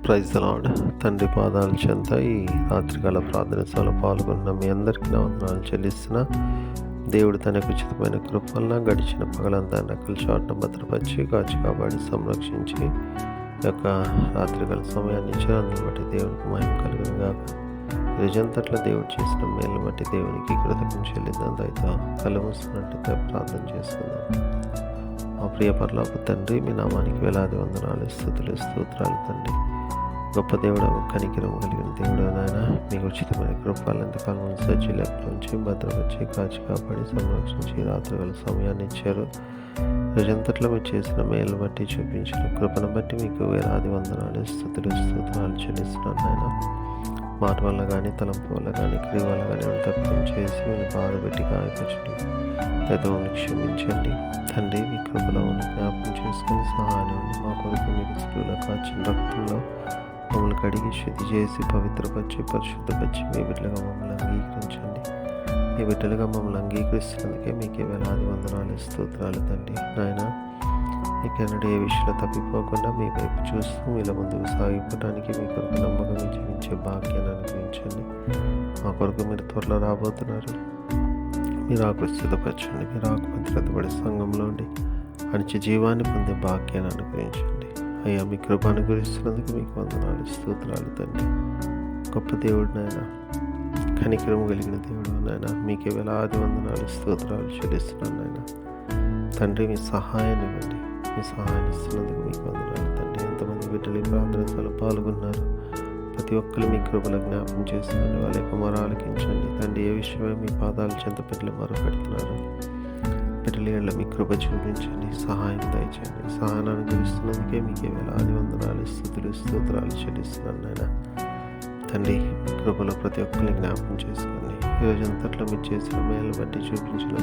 Praise the lord. తండ్రి పాదాల చెంత ఈ రాత్రికాల ప్రార్థన సభలో పాల్గొన్న మీ అందరికీ నా వందనాలు చెల్లిస్తున్నా. దేవుడు తన ఉచితమైన కృప వలన గడిచిన పగలంతా నకలు చాటున భద్రపరిచి కాచి కాపాడి సంరక్షించి యొక్క రాత్రికాల సమయాన్ని ఇచ్చారు. అందుని బట్టి దేవునికి మహిమ కలుగును గాక. రోజంతట్లో దేవుడు చేసిన మేలు బట్టి దేవునికి కృతజ్ఞతలు చెల్లిద్దాం. దయతో కళ్ళు మూసుకున్నట్లయితే ప్రార్థన చేసుకుందాం. మా ప్రియ పరలోక తండ్రి, మీ నామానికి వేలాది వందనాలు, స్తుతులు, స్తోత్రాలు తండ్రి. గొప్ప దేవుడు, కనికరం కలిగిన దేవుడు నాయన, మీకు ఉచితమైన కృపలు ఎంతకాలం సజ్జీలెక్కల నుంచి భద్రపరిచి కాచి కాపాడి సంరక్షించి రాత్రివేళ సమయాన్ని ఇచ్చారు. రోజంతట్లో మీరు చేసిన మేలు బట్టి చూపించిన కృపను బట్టి మీకు వేలాది వందనాలు, స్తుతులు, స్తోత్రాలు చెల్లిస్తున్నాను నాయన. మాట వల్ల కానీ, తలంపు వల్ల కానీ, క్రియ వల్ల కానీ తప్పిదం చేసి మీరు బాధ పెట్టి గాయపరచండి. పెదవుని క్షమించండి తండ్రి. మీ కృపలో ఉన్న జ్ఞాపకం చేసుకుని సహాయం మా కొరకు మీరు స్త్రీల కాచిన రక్తంలో మమ్మల్ని కడిగి శుద్ధి చేసి పవిత్రపరిచి పరిశుద్ధపరిచి మీ బిడ్డలుగా మమ్మల్ని అంగీకరించండి. మీ బిడ్డలుగా మమ్మల్ని అంగీకరిస్తున్నందుకే మీకే వేలాది వందనాలు, స్తోత్రాలు తండ్రి. నాయన, మీకెన్నడూ ఏ విషయంలో తప్పిపోకుండా మీ వైపు చూస్తూ మీలో ముందుకు సాగిపోవడానికి మీ కొరకు నమ్మకంగా జీవించే భాగ్యాన్ని అనుగ్రహించండి. మా కొరకు మీరు త్వరలో రాబోతున్నారు. మీరు ఆకృతిపరచండి. మీరు ఆకుపత్రతపడి సంఘంలో ఉండి అనిచి జీవాన్ని పొందే భాగ్యాన్ని అనుగ్రహించండి. అయ్యా, మీ కృప అనుగ్రహిస్తున్నందుకు మీకు వందనాలు, స్తోత్రాలు తండ్రి. గొప్ప దేవుడు నాయన, కనికరము కలిగిన దేవుడు నాయన, మీకే వేలాది వందనాలు, స్తోత్రాలు చెల్లిస్తున్నాను నాయన. తండ్రి, మీ సహాయాన్ని ఇవ్వండి. మీ సహాయాన్ని ఇస్తున్నందుకు మీకు వందనాలు తండ్రి. ఎంతమంది బిడ్డలు ఈ ప్రార్థనలో పాల్గొన్నారు, ప్రతి ఒక్కరు మీ కృపలో జ్ఞాపకం చేసుకుని వాళ్ళ యొక్క మొర ఆలకించండి తండ్రి. ఏ విషయమే మీ పాదాలు చెంత బిడ్డలు మొరపెడుతున్నారు, బిడ్డల మీ కృప చూపించండి, సహాయం దయచేయండి. సహాయాన్ని అనుగ్రహిస్తున్నందుకే మీకే వేలాది వందనాలు, స్తుతులు, స్తోత్రాలు చెల్లిస్తున్నాను నాయన. తండ్రి, మీ కృపలో ప్రతి ఒక్కరిని జ్ఞాపకం చేసుకోండి. ఈరోజంతట్లో మీరు చేసిన మేలు బట్టి చూపించిన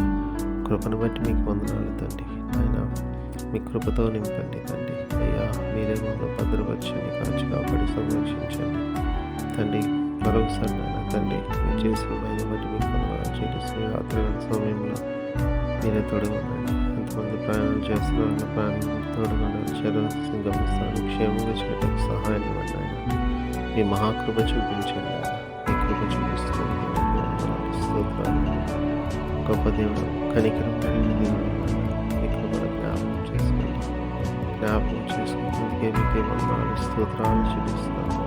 కృపను బట్టి మీకు వందనాలు తండ్రి. ఆయన మీ కృపతో నింపండి తండ్రి. అయ్యా, మీరే మమ్మల్ని భద్రపరచండి, కాచి కాపాడి సంరక్షించండి తండ్రి. మరొకసారి నాయన తండ్రి, మీరు చేసిన మేలు బట్టి మీకు వందనాలు చెల్లిస్తున్న రాత్రి సమయంలో మీరే తోడుగా ఉండండి. ఎంతమంది ప్రయాణాలు చేస్తున్నారు, ప్రయాణం తోడుగా శరీరం గమనిస్తాను, క్షేమంగా చేయడానికి సహాయం ఇవ్వండి ఆయన. మీ మహాకృప చూపించండి. మీ కృప చూపిస్తుంది. గొప్ప దేవుడు, కనికరం కలిగిన దేవుడు, మీ కృపను జ్ఞాపకం చేసుకోండి. జ్ఞాపకం చేసుకుంటే మీకే వందనాలు, స్తోత్రాలు చెల్లిస్తున్నాను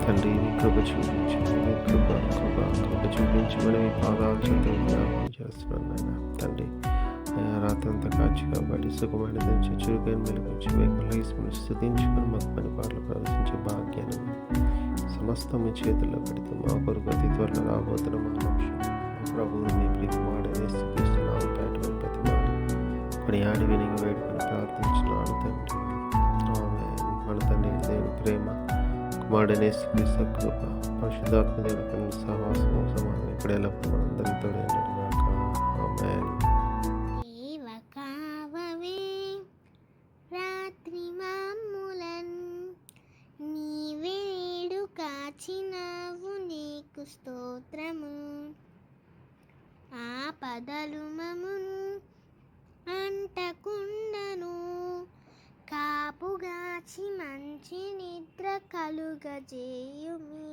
తండ్రి. మీ కృప చూపించండి. మీ కృప చూపించమని మీ పాదాలు చేత జ్ఞాపకం చేస్తున్నాను నాయన తండ్రి. రాత్రంతా కాచి కాబట్టి సుఖమైన దంచి చురుకైన వెలుగుంచి వైకులైస్మని స్థుతించుకొని మాకు పని పాటలు ప్రవేశించే భాగ్యాన్ని సమస్తం మీ చేతుల్లో పెడితే మా కొరకు అతి త్వరలో రాబోతున్న మా లక్ష్యం ప్రభువుని మీ ప్రియకుమారుడైన యేసుక్రీస్తునామమున పేరట ప్రతిమాడి కొనియాడి వినిగి వేడుకొని ప్రార్థించున్నాను తండ్రి. ఆమేన్. మన తండ్రి దేవుని ప్రేమ, కుమారుడైన యేసుక్రీస్తు కృప, పరిశుద్ధాత్మ దేవుని సహవాసము సమాధానం ఇప్పుడు ఎల్లప్పుడూ మనందరితో ఉండడుగాక. ఆమేన్. కాచినావు నీకు స్తోత్రము. ఆపదలు మమ్మును అంటకుండను, కాపుగాచి మంచి నిద్ర కలుగజేయుమి.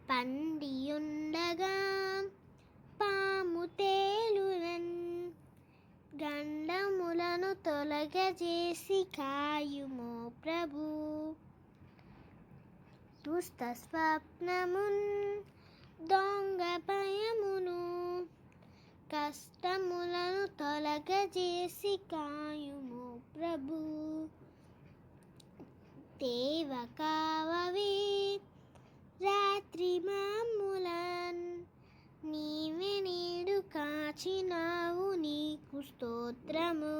పండియుండగా పాము తేలునన్, గండములను తొలగజేసి కాయుమో ప్రభు. దుష్ట స్వప్నమున్ దొంగ భయమును, కష్టములను తొలగజేసి కాయుము ప్రభు. దేవ కావవే రాత్రి మమ్ములన్, నీవే నేడు కాచినావు నీకు స్తోత్రము.